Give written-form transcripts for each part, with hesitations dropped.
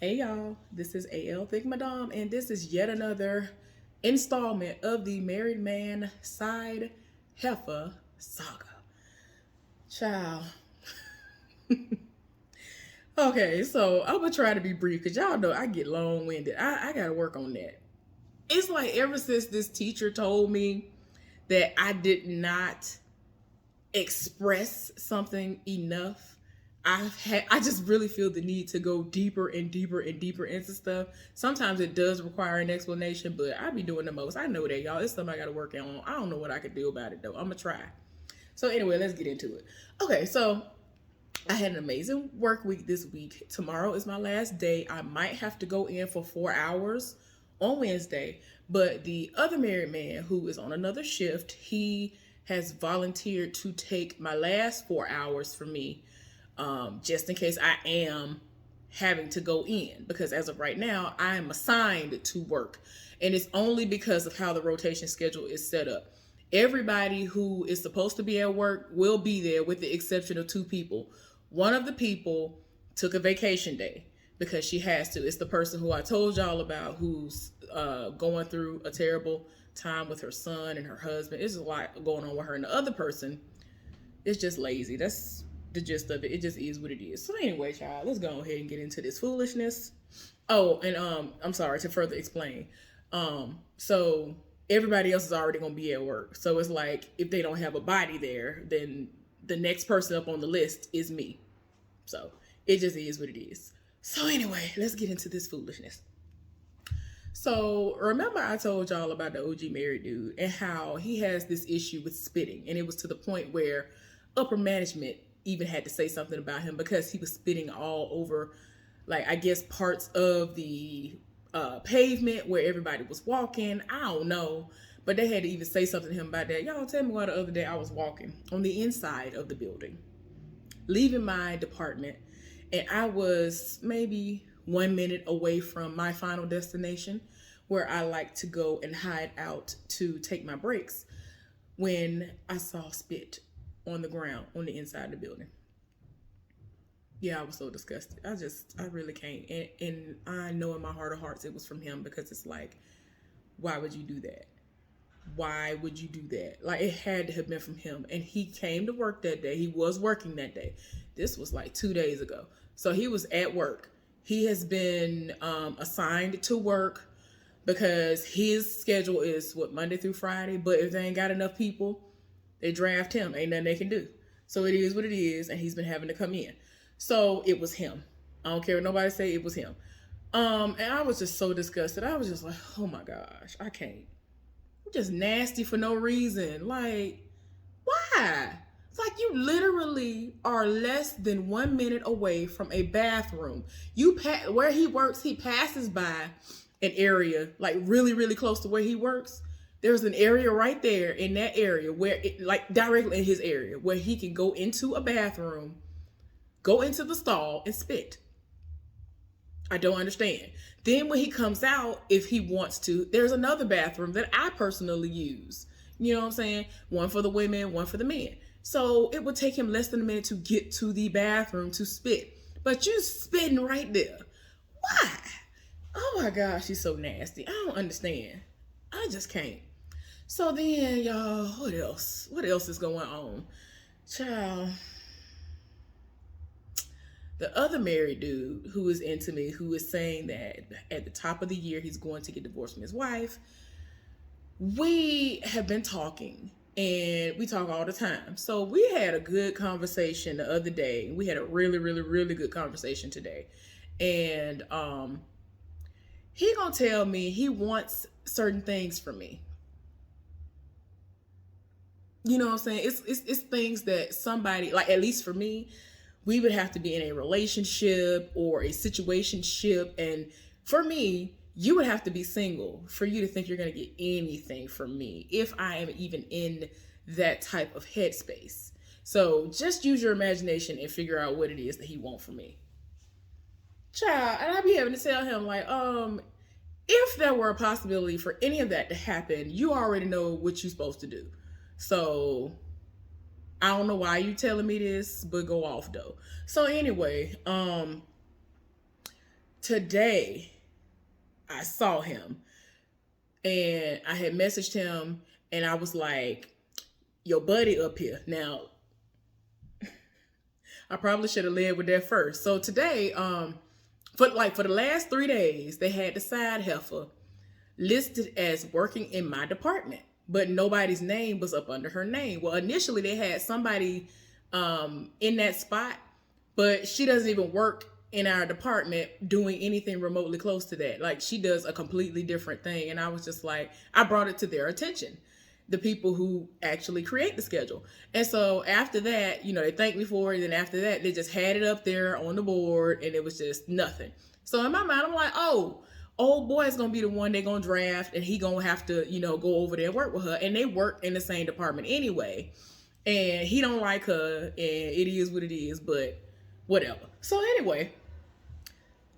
Hey y'all, this is AL Thick Madame, and this is yet another installment of the Married Man Side Heffa Saga. Child. Okay, so I'm gonna try to be brief because y'all know I get long winded. I gotta work on that. It's like ever since this teacher told me that I did not express something enough, I just really feel the need to go deeper and deeper and deeper into stuff. Sometimes it does require an explanation, but I be doing the most. I know that, y'all. It's something I gotta work on. I don't know what I could do about it though. I'm gonna try. So anyway, let's get into it. Okay, so I had an amazing work week this week. Tomorrow is my last day. I might have to go in for 4 hours on Wednesday, but the other married man who is on another shift, he has volunteered to take my last 4 hours for me, just in case I am having to go in, because as of right now I am assigned to work, and it's only because of how the rotation schedule is set up. Everybody who is supposed to be at work will be there, with the exception of two people. One of the people took a vacation day because she has to. It's the person who I told y'all about, who's going through a terrible time with her son and her husband. There's a lot going on with her. And the other person is just lazy. That's the gist of it. It just is what it is. So anyway, child, let's go ahead and get into this foolishness. Oh, and I'm sorry, to further explain. So everybody else is already gonna be at work. So it's like, if they don't have a body there, then the next person up on the list is me. So it just is what it is. So anyway, let's get into this foolishness. So remember I told y'all about the OG married dude and how he has this issue with spitting, and it was to the point where upper management even had to say something about him because he was spitting all over, like, I guess parts of the pavement where everybody was walking. I don't know, but they had to even say something to him about that. Y'all, tell me why the other day I was walking on the inside of the building, leaving my department, and I was maybe 1 minute away from my final destination, where I like to go and hide out to take my breaks, when I saw spit on the ground on the inside of the building. Yeah, I was so disgusted. I really can't. And I know in my heart of hearts it was from him, because it's like, why would you do that? Why would you do that? Like, it had to have been from him. And he came to work that day. He was working that day. This was like 2 days ago. So he was at work. He has been assigned to work because his schedule is Monday through Friday. But if they ain't got enough people, they draft him. Ain't nothing they can do. So it is what it is. And he's been having to come in. So it was him. I don't care what nobody say, it was him. And I was just so disgusted. I was just like, oh my gosh, I can't. Just nasty for no reason. Like, why? It's like, you literally are less than 1 minute away from a bathroom. Where he works, he passes by an area like really, really close to where he works. There's an area right there in that area where like directly in his area, where he can go into a bathroom, go into the stall and spit. I don't understand. Then when he comes out, if he wants to, there's another bathroom that I personally use. You know what I'm saying? One for the women, one for the men. So it would take him less than a minute to get to the bathroom to spit. But you spitting right there. Why? Oh my gosh, he's so nasty. I don't understand. I just can't. So then, y'all, what else? What else is going on? Child. The other married dude who is into me, who is saying that at the top of the year he's going to get divorced from his wife. We have been talking, and we talk all the time. So we had a good conversation the other day. We had a really, really, really good conversation today. And he gonna tell me he wants certain things from me. You know what I'm saying? It's things that somebody, like, at least for me, we would have to be in a relationship or a situationship. And for me, you would have to be single for you to think you're going to get anything from me, if I am even in that type of headspace. So just use your imagination and figure out what it is that he wants from me. Child, and I be having to tell him, like, if there were a possibility for any of that to happen, you already know what you're supposed to do. So I don't know why you telling me this, but go off though. So anyway, today I saw him and I had messaged him and I was like, your buddy up here. Now, I probably should have led with that first. So today, for the last 3 days, they had the side Heffa listed as working in my department, but nobody's name was up under her name. Well, initially they had somebody in that spot, but she doesn't even work in our department doing anything remotely close to that. Like, she does a completely different thing. And I was just like, I brought it to their attention, the people who actually create the schedule. And so after that, they thanked me for it. And after that, they just had it up there on the board and it was just nothing. So in my mind, I'm like, oh, old boy is going to be the one they're going to draft and he going to have to, go over there and work with her. And they work in the same department anyway. And he don't like her and it is what it is, but whatever. So anyway,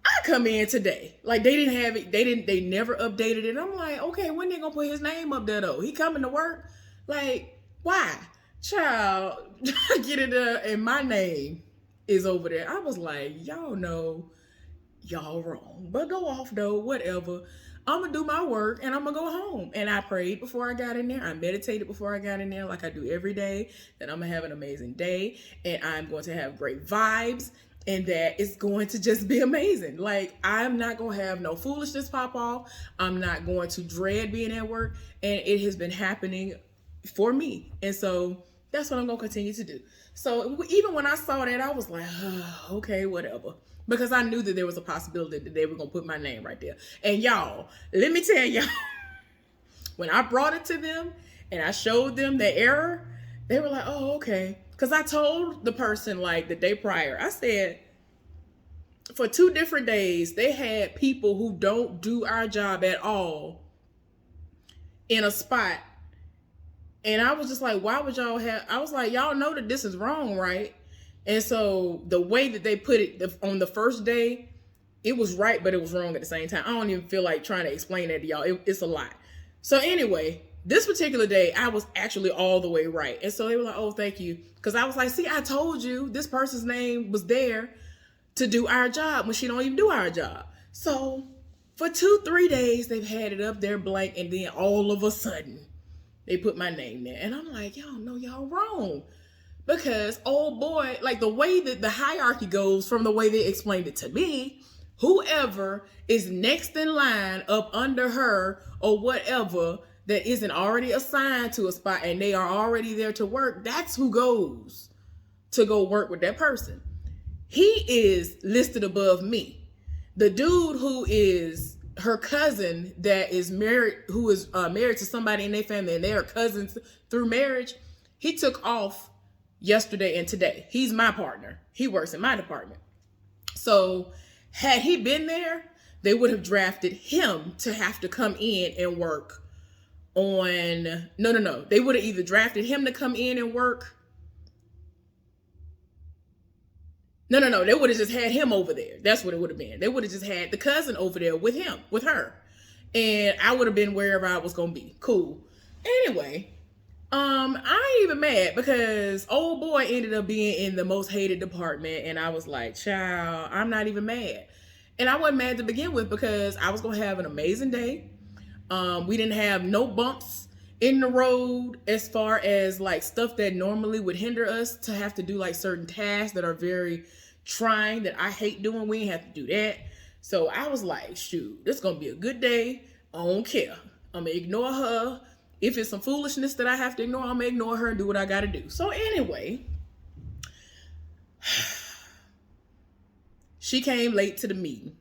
I come in today. Like, they didn't have it. They never updated it. I'm like, okay, when they gonna put his name up there though? He coming to work? Like, why? Child, get it there and my name is over there. I was like, y'all know y'all wrong. But go off though, whatever. I'm gonna do my work and I'm gonna go home. And I prayed before I got in there. I meditated before I got in there, like I do every day, that I'm gonna have an amazing day and I'm going to have great vibes and that it's going to just be amazing. Like, I'm not gonna have no foolishness pop off. I'm not going to dread being at work, and it has been happening for me. And so that's what I'm gonna continue to do. So even when I saw that, I was like, oh, okay, whatever. Because I knew that there was a possibility that they were going to put my name right there. And y'all, let me tell y'all, when I brought it to them and I showed them the error, they were like, oh, okay. Because I told the person like the day prior, I said, for 2 different days, they had people who don't do our job at all in a spot. And I was just like, why would y'all have, I was like, y'all know that this is wrong, right? And so the way that they put it on the first day, it was right, but it was wrong at the same time. I don't even feel like trying to explain that to y'all. It's a lot. So anyway, this particular day, I was actually all the way right. And so they were like, oh, thank you. Because I was like, see, I told you this person's name was there to do our job when she don't even do our job. So for 2-3 days, they've had it up there blank. And then all of a sudden, they put my name there. And I'm like, y'all know y'all wrong. Because, oh boy, like the way that the hierarchy goes from the way they explained it to me, whoever is next in line up under her or whatever that isn't already assigned to a spot and they are already there to work, that's who goes to go work with that person. He is listed above me. The dude who is her cousin that is married, who is married to somebody in their family and they are cousins through marriage, he took off yesterday and today. He's my partner. He works in my department. So had he been there, they would have drafted him to have to come in and work on, no. They would have either drafted him to come in and work. No. They would have just had him over there. That's what it would have been. They would have just had the cousin over there with him, with her. And I would have been wherever I was going to be. Cool. Anyway, I ain't even mad because old boy ended up being in the most hated department. And I was like, child, I'm not even mad. And I wasn't mad to begin with because I was going to have an amazing day. We didn't have no bumps in the road as far as like stuff that normally would hinder us to have to do like certain tasks that are very trying that I hate doing. We didn't have to do that. So I was like, shoot, this is going to be a good day. I don't care. I'm going to ignore her. If it's some foolishness that I have to ignore, I'm going to ignore her and do what I got to do. So anyway, she came late to the meeting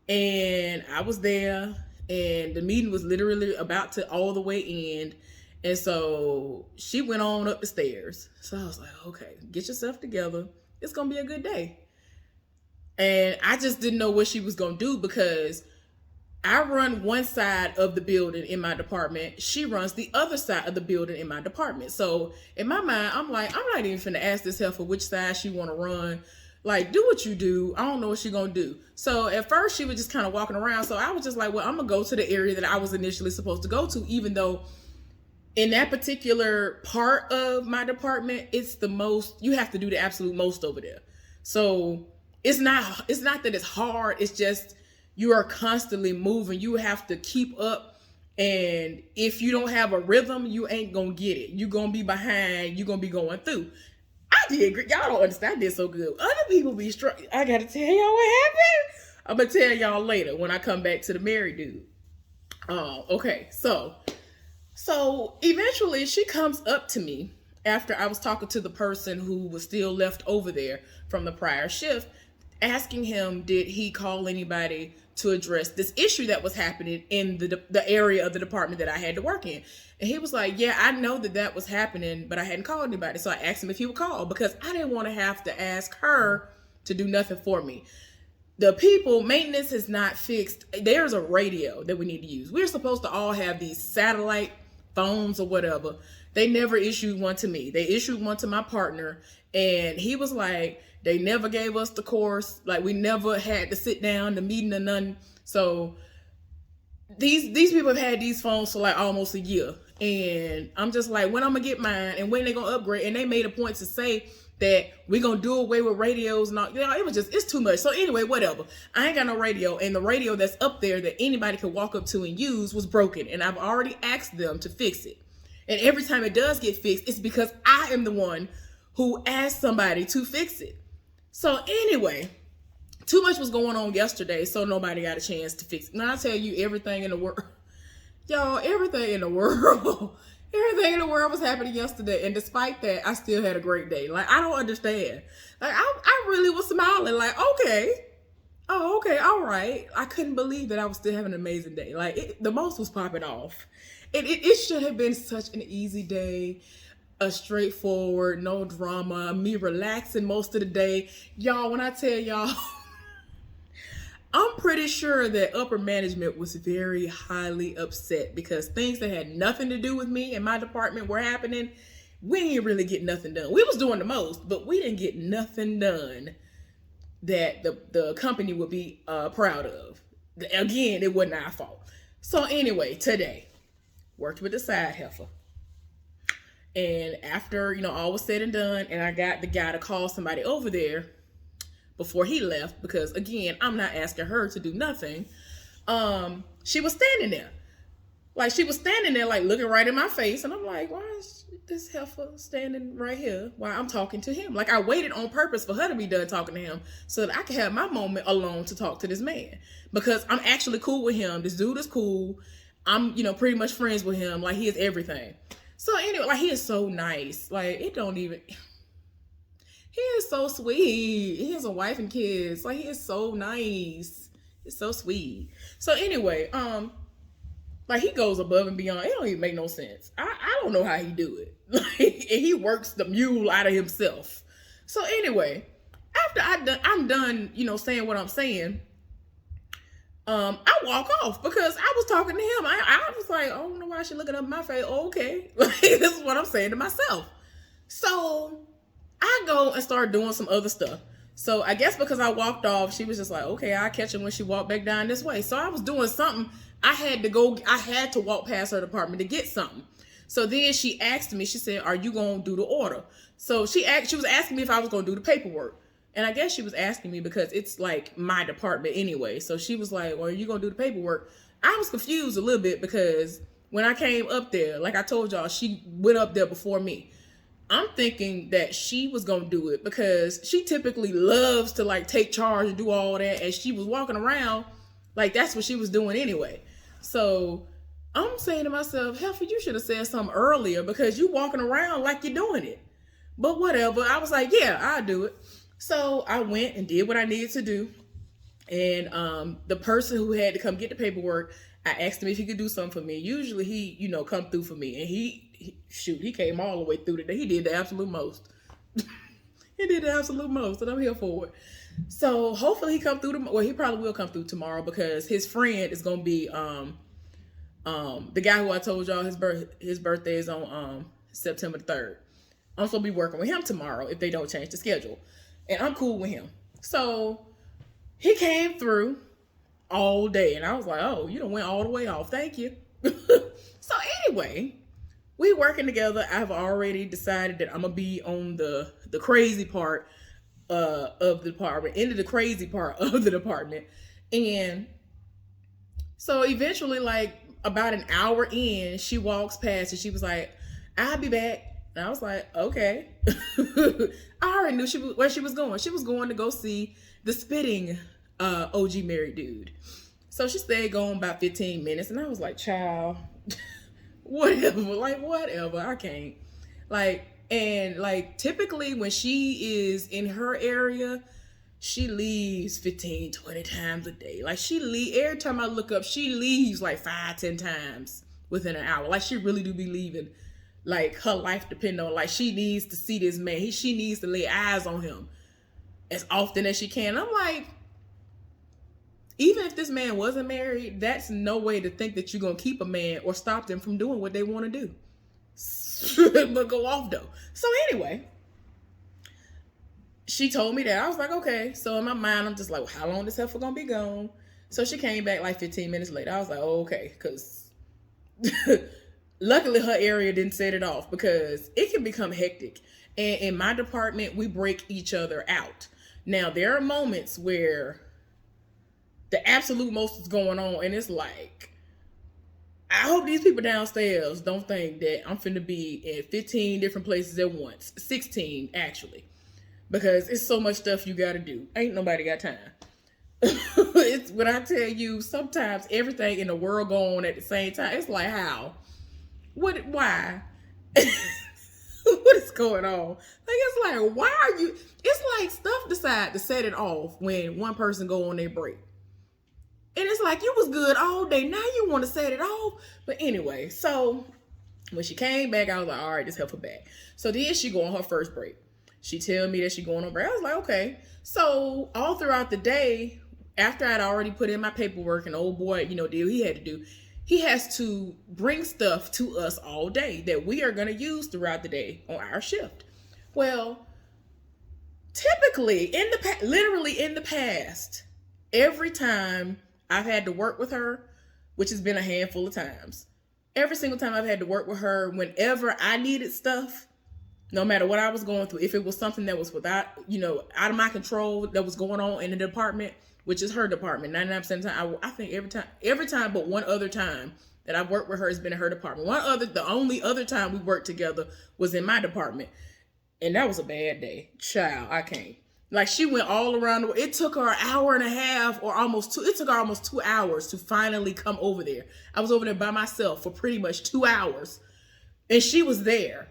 and I was there and the meeting was literally about to all the way end. And so she went on up the stairs. So I was like, okay, get yourself together. It's going to be a good day. And I just didn't know what she was going to do because I run one side of the building in my department. She runs the other side of the building in my department. So in my mind, I'm like, I'm not even finna ask this heifer which side she want to run. Like, do what you do. I don't know what she gonna do. So at first she was just kind of walking around. So I was just like, well, I'm gonna go to the area that I was initially supposed to go to, even though in that particular part of my department, it's the most, you have to do the absolute most over there. So it's not that it's hard. It's just you are constantly moving. You have to keep up. And if you don't have a rhythm, you ain't gonna get it. You're gonna be behind. You're gonna be going through. I did great. Y'all don't understand. I did so good. Other people be struck. I gotta tell y'all what happened. I'm gonna tell y'all later when I come back to the married dude. Okay, so eventually she comes up to me after I was talking to the person who was still left over there from the prior shift, asking him, did he call anybody to address this issue that was happening in the area of the department that I had to work in? And he was like, yeah, I know that was happening, but I hadn't called anybody. So I asked him if he would call because I didn't want to have to ask her to do nothing for me. The people, maintenance is not fixed. There's a radio that we need to use. We're supposed to all have these satellite phones or whatever. They never issued one to me. They issued one to my partner. And he was like, they never gave us the course. Like, we never had to sit down, the meeting or nothing. So these people have had these phones for like almost a year. And I'm just like, when I'm going to get mine and when they going to upgrade? And they made a point to say that we're going to do away with radios and all. You know, it's too much. So anyway, whatever. I ain't got no radio. And the radio that's up there that anybody could walk up to and use was broken. And I've already asked them to fix it. And every time it does get fixed, it's because I am the one who asked somebody to fix it. So anyway, too much was going on yesterday, so nobody got a chance to fix it. Now I tell you, everything in the world, y'all, everything in the world was happening yesterday. And despite that, I still had a great day. Like, I don't understand. Like, I really was smiling like, okay. Oh, okay. All right. I couldn't believe that I was still having an amazing day. Like, the most was popping off. It should have been such an easy day. A straightforward, no drama, me relaxing most of the day. Y'all, when I tell y'all, I'm pretty sure that upper management was very highly upset because things that had nothing to do with me and my department were happening. We didn't really get nothing done. We was doing the most, but we didn't get nothing done that the company would be proud of. Again, it wasn't our fault. So anyway, today, worked with the side Heffa. And after, all was said and done, and I got the guy to call somebody over there before he left, because again, I'm not asking her to do nothing. She was standing there. Like, looking right in my face. And I'm like, why is this heifer standing right here while I'm talking to him? Like, I waited on purpose for her to be done talking to him so that I could have my moment alone to talk to this man. Because I'm actually cool with him. This dude is cool. I'm, pretty much friends with him. Like, he is everything. So anyway, like, he is so nice. Like, he is so sweet. He has a wife and kids. Like, he is so nice. It's so sweet. So anyway, like, he goes above and beyond. It don't even make no sense. I don't know how he do it. Like, and he works the mule out of himself. So anyway, after I'm done, saying what I'm saying, I walk off because I was talking to him. I was like, I don't know why she's looking up my face. Oh, okay. Like, this is what I'm saying to myself. So I go and start doing some other stuff. So I guess because I walked off, she was just like, okay, I'll catch her when she walked back down this way. So I was doing something. I had to walk past her department to get something. So then she asked me, she said, are you going to do the order? So she was asking me if I was going to do the paperwork. And I guess she was asking me because it's like my department anyway. So she was like, well, are you going to do the paperwork? I was confused a little bit because when I came up there, like I told y'all, she went up there before me. I'm thinking that she was going to do it because she typically loves to like take charge and do all that. And she was walking around like that's what she was doing anyway. So I'm saying to myself, Heffa, you should have said something earlier because you walking around like you're doing it. But whatever. I was like, yeah, I'll do it. So I went and did what I needed to do. And the person who had to come get the paperwork, I asked him if he could do something for me. Usually he, come through for me. And he came all the way through today. He did the absolute most. He did the absolute most, and I'm here for it. So hopefully he come through he probably will come through tomorrow because his friend is gonna be the guy who I told y'all his birthday is on September 3rd. I'm supposed to be working with him tomorrow if they don't change the schedule. And I'm cool with him. So he came through all day. And I was like, oh, you done went all the way off. Thank you. So anyway, we working together. I've already decided that I'm going to be on the crazy part of the department, into the crazy part of the department. And so eventually, like about an hour in, she walks past and she was like, "I'll be back." And I was like, "Okay." I already knew where she was going. She was going to go see the spitting OG married dude. So she stayed going about 15 minutes, and I was like, "Child, whatever, like whatever, I can't." Like, and like typically when she is in her area, she leaves 15, 20 times a day. Like every time I look up, she leaves like 5, 10 times within an hour. Like she really do be leaving. Like her life depend on, like she needs to see this man. She needs to lay eyes on him as often as she can. I'm like, even if this man wasn't married, that's no way to think that you're going to keep a man or stop them from doing what they want to do. But go off though. So anyway, she told me that. I was like, okay. So in my mind, I'm just like, well, how long this heifer gonna be gone? So she came back like 15 minutes later. I was like, oh, okay. Because luckily her area didn't set it off, because it can become hectic. And in my department, we break each other out. Now, there are moments where the absolute most is going on, and it's like, I hope these people downstairs don't think that I'm finna be in 15 different places at once. 16, actually. Because it's so much stuff you gotta do. Ain't nobody got time. It's when I tell you, sometimes everything in the world go on at the same time. It's like, how? What? Why? What is going on? Like, it's like, why are you? It's like stuff decide to set it off when one person go on their break. And it's like, you was good all day. Now you want to set it off. But anyway, so when she came back, I was like, all right, just help her back. So then she go on her first break. She tell me that she going on break. I was like, okay. So all throughout the day, after I'd already put in my paperwork and old boy, deal he had to do, he has to bring stuff to us all day that we are going to use throughout the day on our shift. Well, typically literally in the past, every time I've had to work with her, which has been a handful of times, every single time I've had to work with her, whenever I needed stuff, no matter what I was going through, if it was something that was without, out of my control that was going on in the department, which is her department, 99% of the time, I think every time but one other time that I've worked with her has been in her department. The only other time we worked together was in my department. And that was a bad day. Child, I can't. Like, she went all around the world. It took her an hour and a half or it took her almost 2 hours to finally come over there. I was over there by myself for pretty much 2 hours. And she was there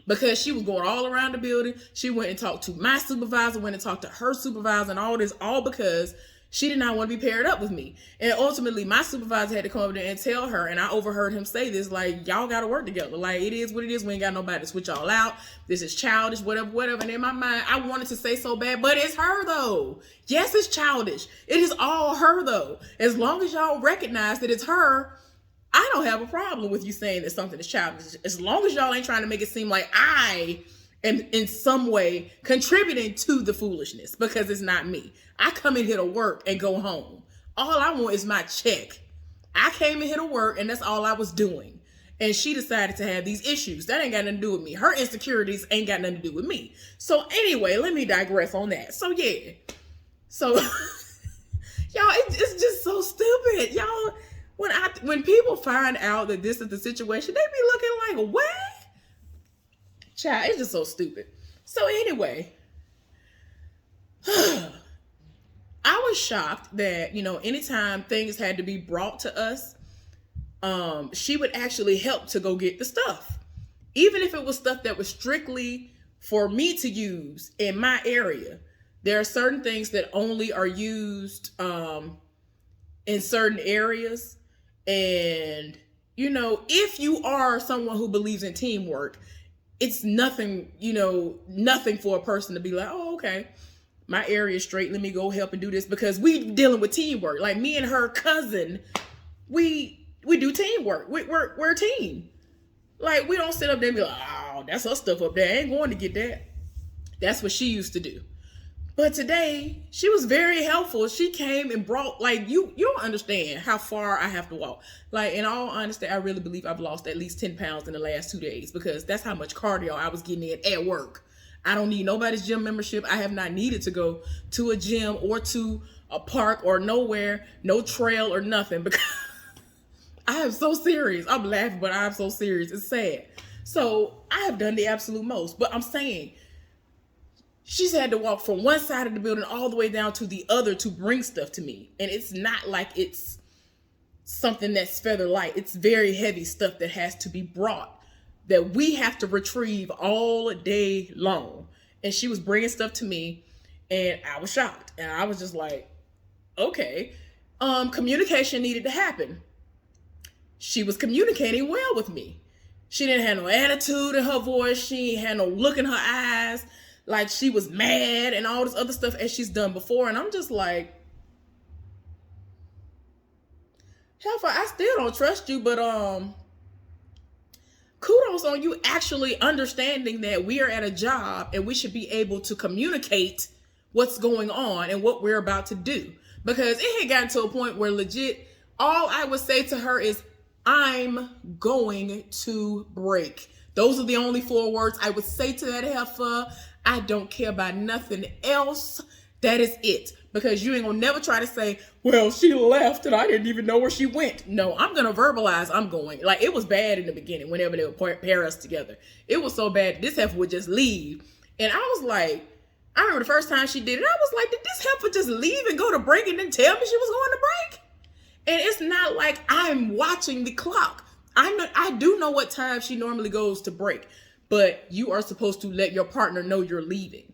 because she was going all around the building. She went and talked to my supervisor, went and talked to her supervisor, and all this, all because she did not want to be paired up with me. And ultimately, my supervisor had to come over there and tell her, and I overheard him say this, like, y'all got to work together. Like, it is what it is. We ain't got nobody to switch y'all out. This is childish, whatever. And in my mind, I wanted to say so bad, but it's her, though. Yes, it's childish. It is all her, though. As long as y'all recognize that it's her, I don't have a problem with you saying that something is childish. As long as y'all ain't trying to make it seem like I am in some way contributing to the foolishness, because it's not me. I come in here to work and go home. All I want is my check. I came in here to work, and that's all I was doing. And she decided to have these issues. That ain't got nothing to do with me. Her insecurities ain't got nothing to do with me. So anyway, let me digress on that. So yeah. So y'all, it's just so stupid. Y'all, when people find out that this is the situation, they be looking like, what? Child, it's just so stupid. So anyway, I was shocked that, anytime things had to be brought to us, she would actually help to go get the stuff. Even if it was stuff that was strictly for me to use in my area. There are certain things that only are used in certain areas. And, if you are someone who believes in teamwork, it's nothing, nothing for a person to be like, oh, okay, my area is straight. Let me go help and do this, because we dealing with teamwork. Like, me and her cousin, we do teamwork. We're a team. Like, we don't sit up there and be like, oh, that's her stuff up there. I ain't going to get that. That's what she used to do. But today, she was very helpful. She came and brought, like, you don't understand how far I have to walk. Like, in all honesty, I really believe I've lost at least 10 pounds in the last 2 days, because that's how much cardio I was getting in at work. I don't need nobody's gym membership. I have not needed to go to a gym or to a park or nowhere, no trail or nothing, because I am so serious. I'm laughing, but I'm so serious. It's sad. So I have done the absolute most. But I'm saying, she's had to walk from one side of the building all the way down to the other to bring stuff to me. And it's not like it's something that's feather light. It's very heavy stuff that has to be brought, that we have to retrieve all day long. And she was bringing stuff to me, and I was shocked. And I was just like, okay. Communication needed to happen. She was communicating well with me. She didn't have no attitude in her voice. She had no look in her eyes like she was mad and all this other stuff as she's done before. And I'm just like, Heffa, I still don't trust you, but kudos on you actually understanding that we are at a job and we should be able to communicate what's going on and what we're about to do. Because it had gotten to a point where legit, all I would say to her is, I'm going to break. Those are the only 4 words I would say to that heifer. I don't care about nothing else. That is it. Because you ain't gonna never try to say, well, she left and I didn't even know where she went. No, I'm gonna verbalize I'm going. Like, it was bad in the beginning whenever they would pair us together. It was so bad this heifer would just leave. And I was like, I remember the first time she did it, I was like, did this heifer just leave and go to break and then tell me she was going to break? And it's not like I'm watching the clock. I do know what time she normally goes to break, but you are supposed to let your partner know you're leaving.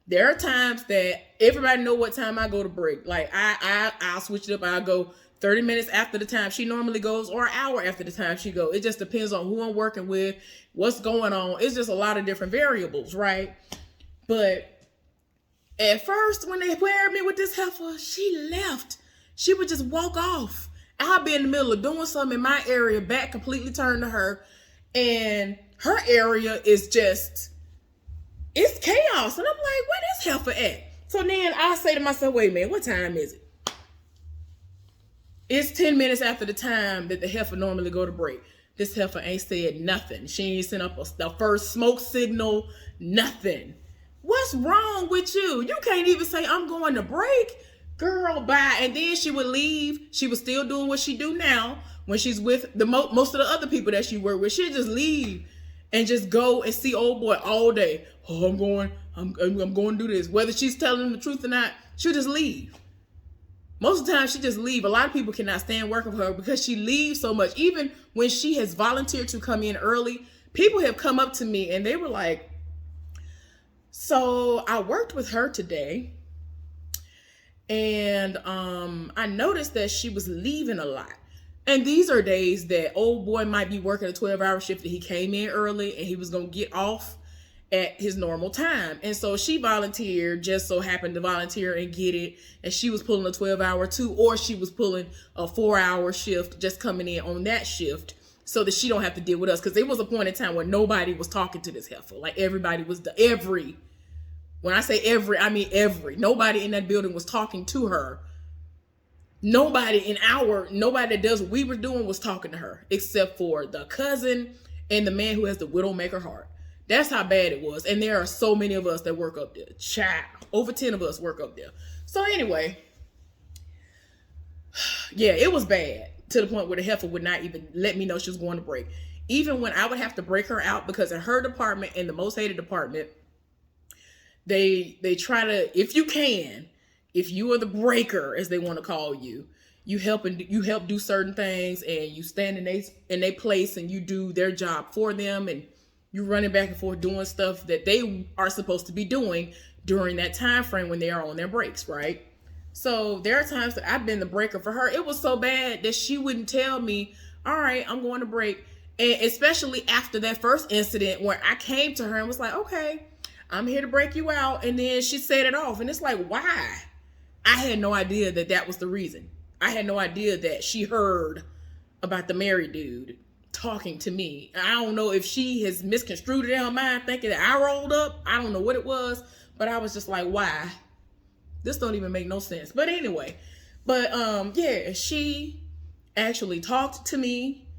There are times that everybody know what time I go to break. Like I'll switch it up. I'll go 30 minutes after the time she normally goes, or an hour after the time she goes. It just depends on who I'm working with, what's going on. It's just a lot of different variables, right? But at first, when they paired me with this heifer, she left. She would just walk off. I'll be in the middle of doing something in my area, back completely turned to her, and her area is just, it's chaos. And I'm like, where this heifer at? So then I say to myself, wait a minute, what time is it? It's 10 minutes after the time that the heifer normally go to break. This heifer ain't said nothing. She ain't sent up the first smoke signal, nothing. What's wrong with you? You can't even say, I'm going to break. Girl, bye. And then she would leave. She was still doing what she do now when she's with the most of the other people that she work with. She'd just leave and just go and see old boy all day. Oh, I'm going to do this. Whether she's telling him the truth or not, she'll just leave. Most of the time, she just leave. A lot of people cannot stand working for her because she leaves so much. Even when she has volunteered to come in early, people have come up to me and they were like, so I worked with her today, and I noticed that she was leaving a lot. And these are days that old boy might be working a 12-hour shift that he came in early and he was going to get off at his normal time. And so she volunteered, just so happened to volunteer and get it. And she was pulling a 12-hour too, or she was pulling a 4-hour shift, just coming in on that shift so that she don't have to deal with us. Because there was a point in time where nobody was talking to this heifer. Like everybody was, when I say every, I mean every. Nobody in that building was talking to her. Nobody that does what we were doing was talking to her, except for the cousin and the man who has the widowmaker heart. That's how bad it was. And there are so many of us that work up there. Child, over 10 of us work up there. So anyway, yeah, it was bad to the point where the heifer would not even let me know she was going to break. Even when I would have to break her out, because in her department, in the most hated department, they try to, if you are the breaker, as they want to call you, you help do certain things, and you stand in their place and you do their job for them, and you're running back and forth doing stuff that they are supposed to be doing during that time frame when they are on their breaks, right? So there are times that I've been the breaker for her. It was so bad that she wouldn't tell me, all right, I'm going to break. And especially after that first incident where I came to her and was like, okay, I'm here to break you out. And then she set it off. And it's like, why? I had no idea that that was the reason. I had no idea that she heard about the married dude talking to me. I don't know if she has misconstrued it in her mind, thinking that I rolled up. I don't know what it was, but I was just like, why? This don't even make no sense. But anyway, yeah, she actually talked to me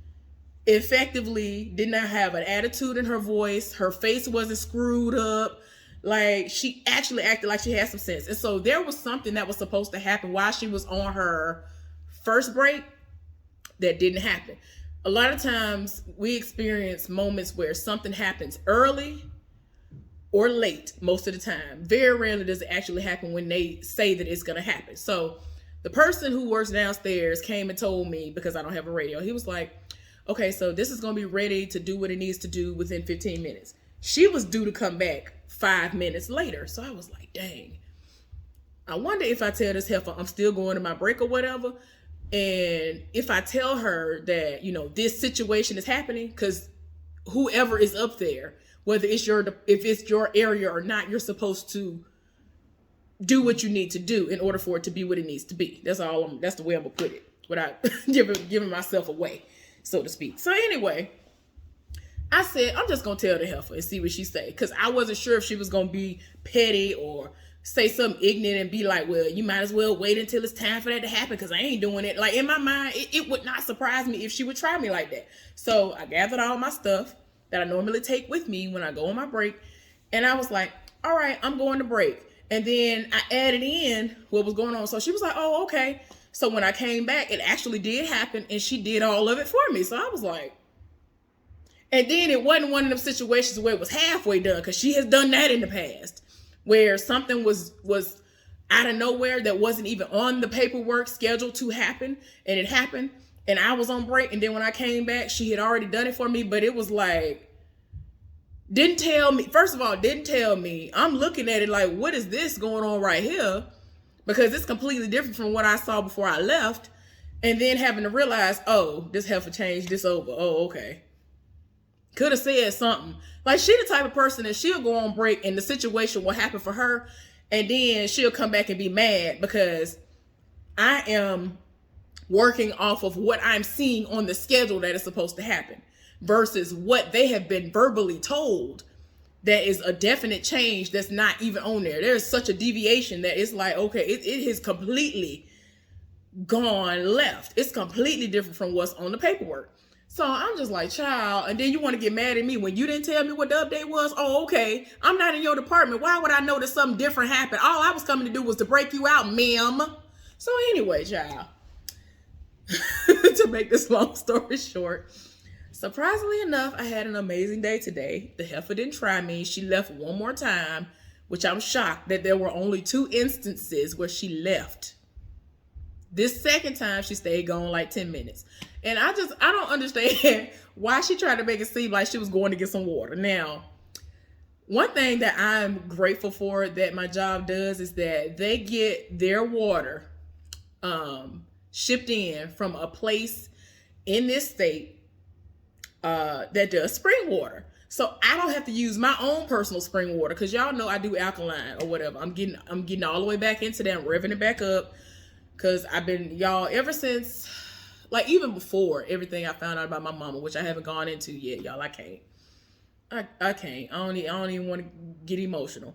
effectively, did not have an attitude in her voice. Her face wasn't screwed up. Like, she actually acted like she had some sense. And so there was something that was supposed to happen while she was on her first break that didn't happen. A lot of times we experience moments where something happens early or late most of the time. Very rarely does it actually happen when they say that it's going to happen. So the person who works downstairs came and told me, because I don't have a radio, he was like, okay, so this is going to be ready to do what it needs to do within 15 minutes. She was due to come back 5 minutes later. So I was like, dang, I wonder if I tell this heifer I'm still going to my break or whatever. And if I tell her that, this situation is happening, because whoever is up there, whether if it's your area or not, you're supposed to do what you need to do in order for it to be what it needs to be. That's the way I'm gonna put it, without giving myself away, so to speak. So anyway, I said, I'm just gonna tell the heifer and see what she say, because I wasn't sure if she was gonna be petty or say something ignorant and be like, well, you might as well wait until it's time for that to happen, because I ain't doing it. Like, in my mind, it would not surprise me if she would try me like that. So I gathered all my stuff that I normally take with me when I go on my break, and I was like, all right, I'm going to break. And then I added in what was going on. So she was like, oh, okay. So when I came back, it actually did happen, and she did all of it for me. So I was like, and then it wasn't one of them situations where it was halfway done, because she has done that in the past, where something was out of nowhere that wasn't even on the paperwork scheduled to happen, and it happened, and I was on break, and then when I came back, she had already done it for me. But it was like, didn't tell me. First of all, didn't tell me. I'm looking at it like, what is this going on right here? Because it's completely different from what I saw before I left. And then having to realize, oh, this heifer changed this over. Oh, okay. Could have said something. Like, she the type of person that she'll go on break and the situation will happen for her, and then she'll come back and be mad because I am working off of what I'm seeing on the schedule that is supposed to happen versus what they have been verbally told that is a definite change that's not even on there. There's such a deviation that it's like, okay, it has completely gone left. It's completely different from what's on the paperwork. So I'm just like, child, and then you want to get mad at me when you didn't tell me what the update was? Oh, okay. I'm not in your department. Why would I know that something different happened? All I was coming to do was to break you out, ma'am. So anyway, child, to make this long story short, surprisingly enough, I had an amazing day today. The heifer didn't try me. She left one more time, which I'm shocked that there were only 2 instances where she left. This second time, she stayed gone like 10 minutes. And I don't understand why she tried to make it seem like she was going to get some water. Now, one thing that I'm grateful for that my job does is that they get their water shipped in from a place in this state that does spring water. So I don't have to use my own personal spring water, because y'all know I do alkaline or whatever. I'm getting all the way back into that. I'm revving it back up. Because I've been, y'all, ever since, like, even before everything I found out about my mama, which I haven't gone into yet, y'all. I can't. I can't. I don't even want to get emotional.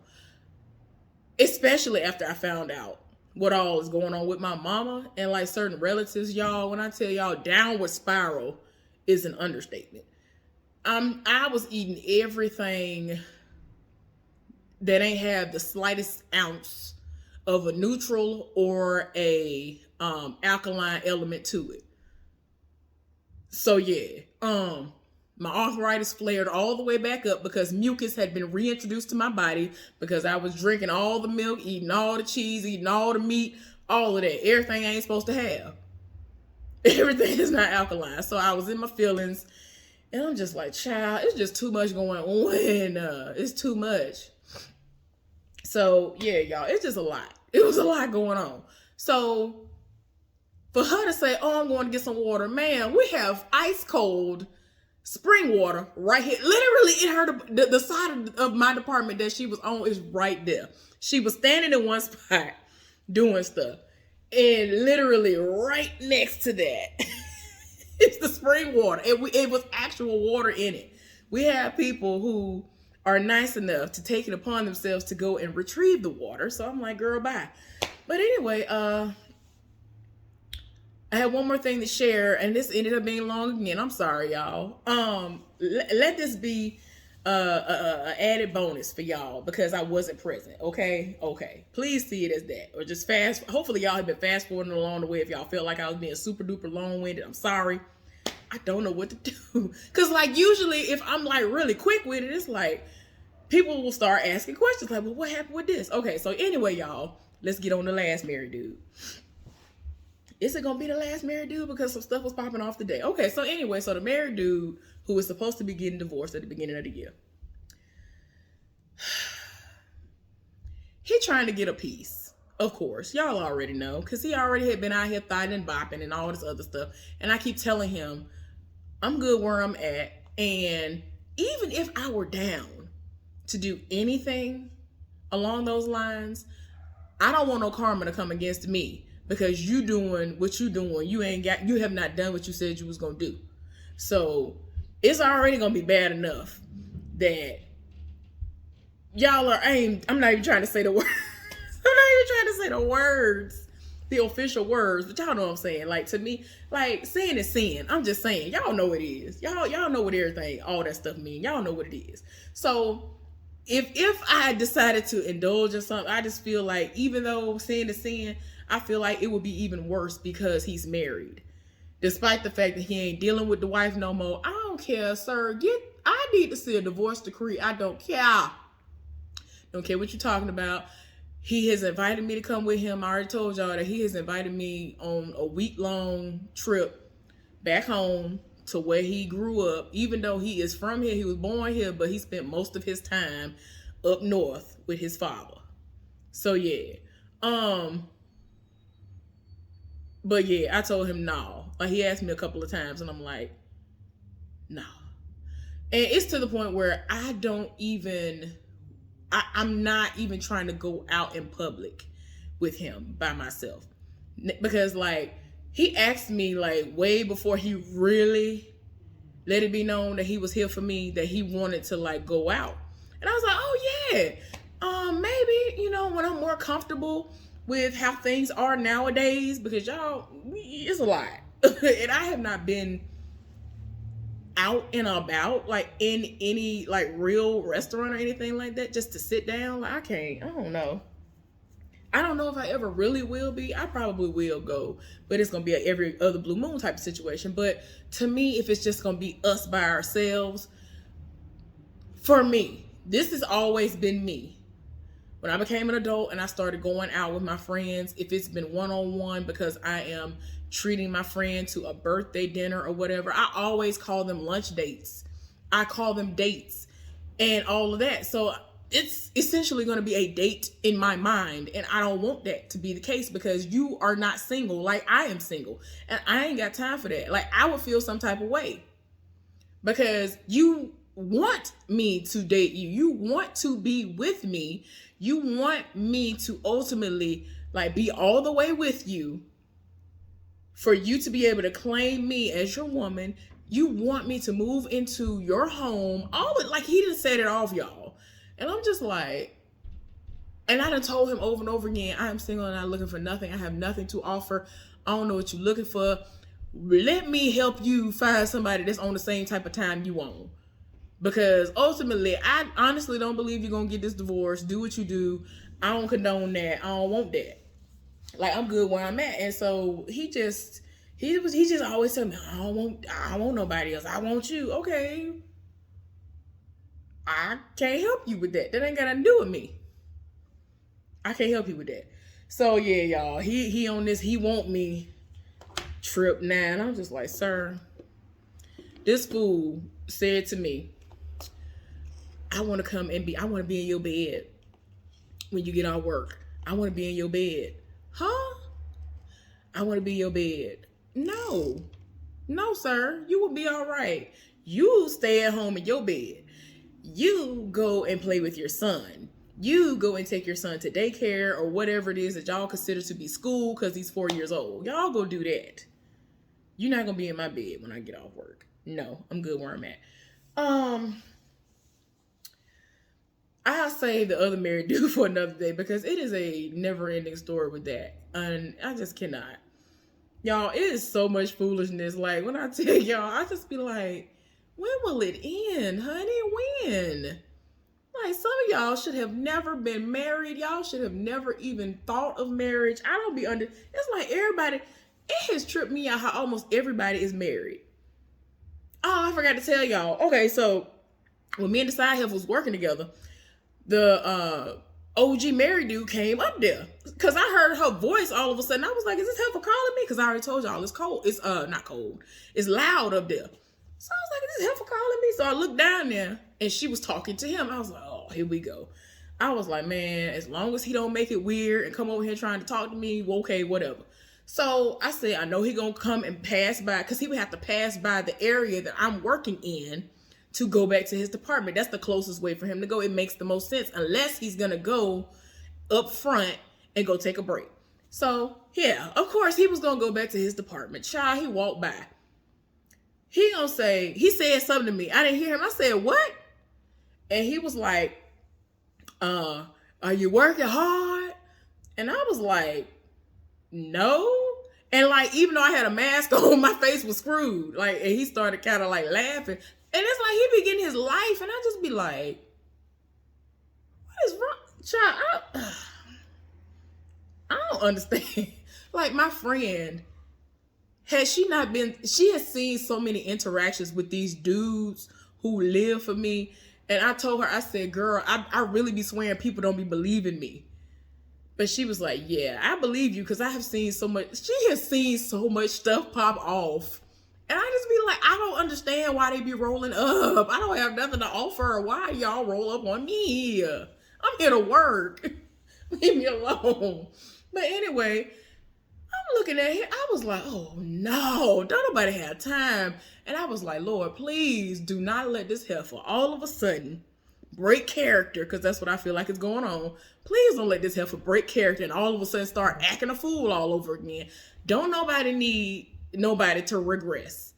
Especially after I found out what all is going on with my mama and, like, certain relatives, y'all. When I tell y'all downward spiral is an understatement. I was eating everything that ain't have the slightest ounce of a neutral or a alkaline element to it. So yeah, my arthritis flared all the way back up because mucus had been reintroduced to my body because I was drinking all the milk, eating all the cheese, eating all the meat, all of that. Everything I ain't supposed to have. Everything is not alkaline. So I was in my feelings, and I'm just like, child, it's just too much going on. It's too much. So yeah, y'all, it's just a lot. It was a lot going on. So for her to say, oh, I'm going to get some water, man, we have ice cold spring water right here. Literally in her, the side of my department that she was on is right there. She was standing in one spot doing stuff. And literally right next to that is the spring water. It was actual water in it. We have people who are nice enough to take it upon themselves to go and retrieve the water. So I'm like, girl, bye. But anyway, I had one more thing to share, and this ended up being long again. I'm sorry, y'all. Let this be a added bonus for y'all because I wasn't present. Okay. Please see it as that, or just fast. Hopefully, y'all have been fast forwarding along the way. If y'all feel like I was being super duper long winded, I'm sorry. I don't know what to do because like usually if I'm like really quick with it, it's like people will start asking questions like, "Well, what happened with this?" Okay, so anyway, y'all, let's get on the last married dude. Is it gonna be the last married dude because some stuff was popping off today? Okay, so anyway, so the married dude who was supposed to be getting divorced at the beginning of the year, he trying to get a piece. Of course, y'all already know because he already had been out here thotting and bopping and all this other stuff. And I keep telling him, I'm good where I'm at. And even if I were down to do anything along those lines, I don't want no karma to come against me because you doing what you doing. You have not done what you said you was gonna do. So it's already gonna be bad enough that y'all are aimed. I'm not even trying to say the words. I'm not even trying to say the words, the official words, but y'all know what I'm saying. Like to me, like sin is sin. I'm just saying, y'all know what it is. Y'all know what everything, all that stuff mean. Y'all know what it is. So if I decided to indulge in something, I just feel like even though sin is sin, I feel like it would be even worse because he's married. Despite the fact that he ain't dealing with the wife no more. I don't care, sir. I need to see a divorce decree. I don't care. Don't care what you're talking about. He has invited me to come with him. I already told y'all that he has invited me on a week-long trip back home to where he grew up. Even though he is from here, he was born here, but he spent most of his time up north with his father. So yeah. But yeah, I told him no. Like he asked me a couple of times and I'm like, no. And it's to the point where I'm not even trying to go out in public with him by myself. Because like he asked me like way before he really let it be known that he was here for me, that he wanted to like go out. And I was like, oh yeah, maybe, when I'm more comfortable with how things are nowadays, because y'all, it's a lot. And I have not been out and about like in any like real restaurant or anything like that just to sit down. Like I don't know if I ever really will be. I probably will go, but it's gonna be a every other blue moon type of situation. But to me, if it's just gonna be us by ourselves, for me, this has always been me. When I became an adult and I started going out with my friends, if it's been one-on-one because I am treating my friend to a birthday dinner or whatever, I always call them lunch dates. I call them dates and all of that. So it's essentially going to be a date in my mind. And I don't want that to be the case because you are not single like I am single. And I ain't got time for that. Like I would feel some type of way because you want me to date you. You want to be with me. You want me to ultimately like be all the way with you for you to be able to claim me as your woman. You want me to move into your home. All it like he didn't set it off, y'all. And I'm just like, and I done told him over and over again, I am single and I'm looking for nothing. I have nothing to offer. I don't know what you're looking for. Let me help you find somebody that's on the same type of time you on. Because ultimately, I honestly don't believe you're going to get this divorce. Do what you do. I don't condone that. I don't want that. Like, I'm good where I'm at. And so he just always telling me, I don't want nobody else. I want you. Okay. I can't help you with that. That ain't got nothing to do with me. I can't help you with that. So yeah, y'all, he on this, he want me trip now. And I'm just like, sir, this fool said to me, I want to be in your bed when you get off work. I want to be in your bed. Huh? I want to be in your bed. No, sir. You will be all right. You stay at home in your bed. You go and play with your son. You go and take your son to daycare or whatever it is that y'all consider to be school because he's 4 years old. Y'all go do that. You're not going to be in my bed when I get off work. No, I'm good where I'm at. I'll save the other married dude for another day because it is a never-ending story with that. And I just cannot. Y'all, it is so much foolishness. Like, when I tell y'all, I just be like, When will it end, honey? When? Like, some of y'all should have never been married. Y'all should have never even thought of marriage. I don't be under. It's like everybody. It has tripped me out how almost everybody is married. Oh, I forgot to tell y'all. Okay, so when me and the side Heffa was working together, the OG married dude came up there because I heard her voice all of a sudden. I was like, "Is this Heffa calling me?" Because I already told y'all it's cold. It's not cold. It's loud up there. So I was like, "Is this Heffa calling me?" So I looked down there and she was talking to him. I was like, "Oh, here we go." I was like, "Man, as long as he don't make it weird and come over here trying to talk to me, well, okay, whatever." So I said, I know he gonna come and pass by, because he would have to pass by the area that I'm working in to go back to his department. That's the closest way for him to go. It makes the most sense, unless he's gonna go up front and go take a break. So yeah, of course he was gonna go back to his department. Child, he walked by. He said something to me. I didn't hear him. I said, "What?" And he was like, "Are you working hard?" And I was like, "No." And like, even though I had a mask on, my face was screwed. Like, and he started kind of like laughing. And it's like he be getting his life, and I just be like, "What is wrong, child?" I don't understand. Like, my friend, she has seen so many interactions with these dudes who live for me. And I told her, I said, "Girl, I really be swearing people don't be believing me." But she was like, "Yeah, I believe you, because I have seen so much." She has seen so much stuff pop off. And I just be like, I don't understand why they be rolling up. I don't have nothing to offer. Why y'all roll up on me? I'm here to work. Leave me alone. But anyway, I'm looking at him. I was like, oh no, don't nobody have time. And I was like, Lord, please do not let this heifer all of a sudden break character, because that's what I feel like is going on. Please don't let this heifer break character and all of a sudden start acting a fool all over again. Don't nobody need nobody to regress.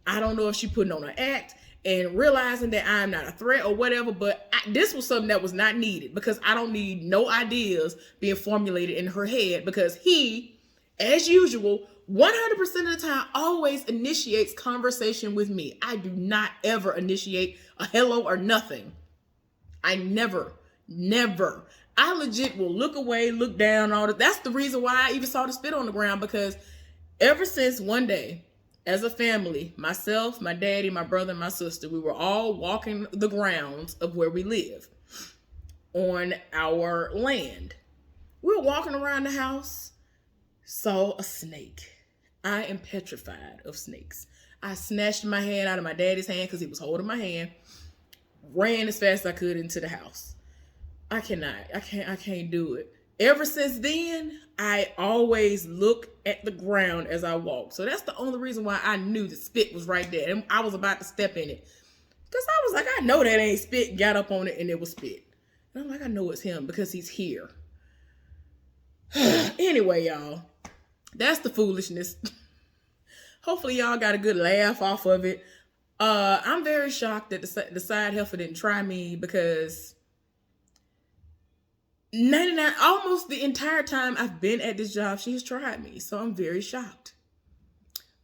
I don't know if she putting on an act and realizing that I'm not a threat or whatever, but this was something that was not needed, because I don't need no ideas being formulated in her head, because he, as usual, 100% of the time always initiates conversation with me. I do not ever initiate a hello or nothing. I never. I legit will look away, look down, all that. That's the reason why I even saw the spit on the ground, because ever since one day, as a family, myself, my daddy, my brother, and my sister, we were all walking the grounds of where we live on our land. We were walking around the house, saw a snake. I am petrified of snakes. I snatched my hand out of my daddy's hand because he was holding my hand, ran as fast as I could into the house. I can't do it. Ever since then, I always look at the ground as I walk. So that's the only reason why I knew the spit was right there. And I was about to step in it. Because I was like, I know that ain't spit. Got up on it and it was spit. And I'm like, I know it's him because he's here. Anyway, y'all, that's the foolishness. Hopefully y'all got a good laugh off of it. I'm very shocked that the side heifer didn't try me, because 99, almost the entire time I've been at this job, she has tried me. So I'm very shocked.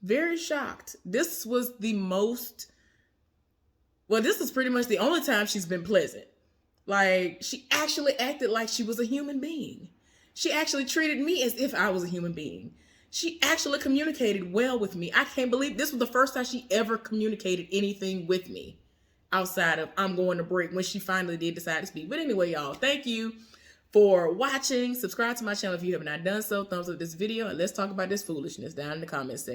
Very shocked. This was the most, well, this is pretty much the only time she's been pleasant. Like, she actually acted like she was a human being. She actually treated me as if I was a human being. She actually communicated well with me. I can't believe this was the first time she ever communicated anything with me outside of I'm going to break, when she finally did decide to speak. But anyway, y'all, thank you for watching. Subscribe to my channel if you have not done so. Thumbs up this video, and let's talk about this foolishness down in the comments section.